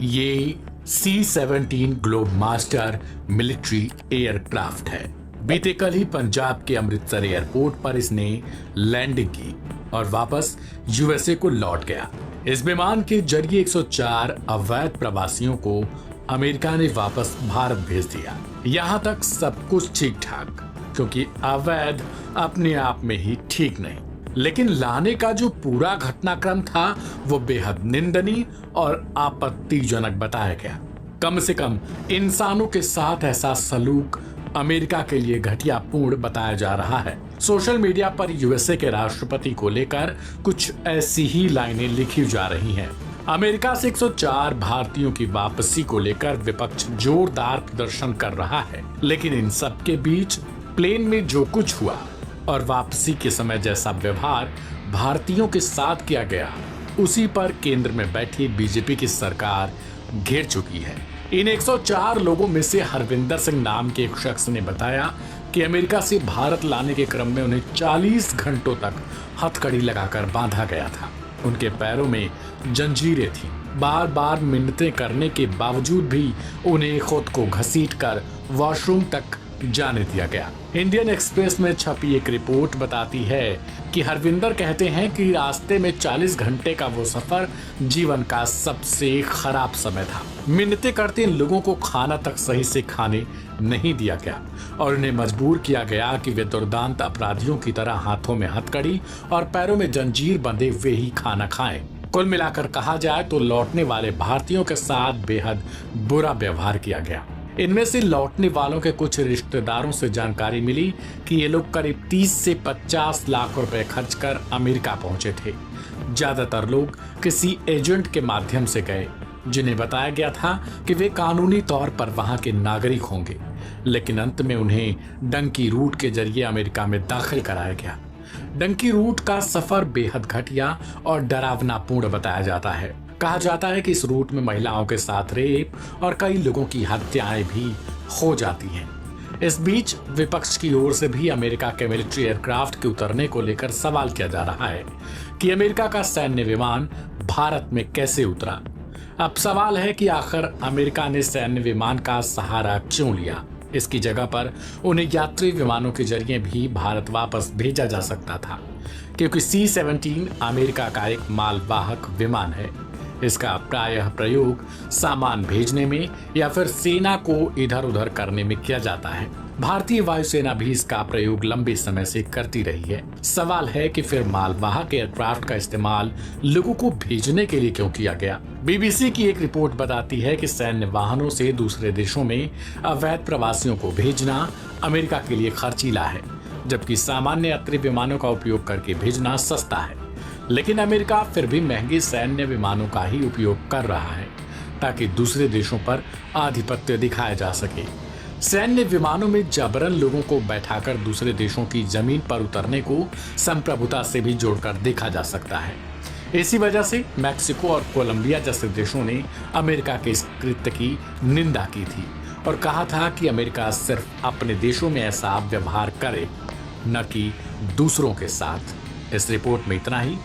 ये C-17 globe master military aircraft है। बीते कल ही पंजाब के अमृतसर एयरपोर्ट पर इसने लैंडिंग की और वापस यूएसए को लौट गया। इस विमान के जरिए 104 अवैध प्रवासियों को अमेरिका ने वापस भारत भेज दिया। यहाँ तक सब कुछ ठीक ठाक, क्योंकि अवैध अपने आप में ही ठीक नहीं, लेकिन लाने का जो पूरा घटनाक्रम था वो बेहद निंदनीय और आपत्तिजनक बताया गया। कम से कम इंसानों के साथ ऐसा सलूक अमेरिका के लिए घटियापूर्ण बताया जा रहा है। सोशल मीडिया पर यूएसए के राष्ट्रपति को लेकर कुछ ऐसी ही लाइनें लिखी जा रही हैं। अमेरिका से 104 भारतीयों की वापसी को लेकर विपक्ष जोरदार प्रदर्शन कर रहा है, लेकिन इन सब के बीच प्लेन में जो कुछ हुआ और वापसी के समय जैसा व्यवहार भारतीयों के साथ किया गया, उसी पर केंद्र में बैठी बीजेपी की सरकार घेर चुकी है। इन 104 लोगों में से हरविंदर सिंह नाम के एक शख्स ने बताया कि अमेरिका से भारत लाने के क्रम में उन्हें 40 घंटों तक हथकड़ी लगाकर बांधा गया था। उनके पैरों में जंजीरें थीं। बार बार मिन्नतें करने के बावजूद भी उन्हें खुद को घसीटकर वॉशरूम तक जाने दिया गया। इंडियन एक्सप्रेस में छपी एक रिपोर्ट बताती है कि हरविंदर कहते हैं कि रास्ते में 40 घंटे का वो सफर जीवन का सबसे खराब समय था। मिन्नतें करते इन लोगों को खाना तक सही से खाने नहीं दिया गया और उन्हें मजबूर किया गया कि वे दुर्दांत अपराधियों की तरह हाथों में हथकड़ी और पैरों में जंजीर बंधे हुए ही खाना खाएं। कुल मिलाकर कहा जाए तो लौटने वाले भारतीयों के साथ बेहद बुरा व्यवहार किया गया। इनमें से लौटने वालों के कुछ रिश्तेदारों से जानकारी मिली कि ये लोग करीब 30 से 50 लाख रुपए खर्च कर अमेरिका पहुंचे थे। ज्यादातर लोग किसी एजेंट के माध्यम से गए, जिन्हें बताया गया था कि वे कानूनी तौर पर वहां के नागरिक होंगे, लेकिन अंत में उन्हें डंकी रूट के जरिए अमेरिका में दाखिल कराया गया। डंकी रूट का सफर बेहद घटिया और डरावनापूर्ण बताया जाता है। कहा जाता है कि इस रूट में महिलाओं के साथ रेप और कई लोगों की हत्याएं भी हो जाती हैं। इस बीच विपक्ष की ओर से भी अमेरिका के मिलिट्री एयरक्राफ्ट के उतरने को लेकर सवाल किया जा रहा है कि अमेरिका का सैन्य विमान भारत में कैसे उतरा। अब सवाल है कि आखिर अमेरिका ने सैन्य विमान का सहारा क्यों लिया। इसकी जगह पर उन्हें यात्री विमानों के जरिए भी भारत वापस भेजा जा सकता था, क्योंकि C-17 अमेरिका का एक मालवाहक विमान है। इसका प्रायः प्रयोग सामान भेजने में या फिर सेना को इधर उधर करने में किया जाता है। भारतीय वायुसेना भी इसका प्रयोग लंबे समय से करती रही है। सवाल है कि फिर मालवाहक एयरक्राफ्ट का इस्तेमाल लोगों को भेजने के लिए क्यों किया गया। बीबीसी की एक रिपोर्ट बताती है कि सैन्य वाहनों से दूसरे देशों में अवैध प्रवासियों को भेजना अमेरिका के लिए खर्चीला है, जबकि सामान्य यात्री विमानों का उपयोग करके भेजना सस्ता है। लेकिन अमेरिका फिर भी महंगे सैन्य विमानों का ही उपयोग कर रहा है ताकि दूसरे देशों पर आधिपत्य दिखाया जा सके। सैन्य विमानों में जबरन लोगों को बैठाकर दूसरे देशों की जमीन पर उतरने को संप्रभुता से भी जोड़कर देखा जा सकता है। इसी वजह से मैक्सिको और कोलंबिया जैसे देशों ने अमेरिका के इस कृत्य की निंदा की थी और कहा था कि अमेरिका सिर्फ अपने देशों में ऐसा व्यवहार करे, न कि दूसरों के साथ। इस रिपोर्ट में इतना ही।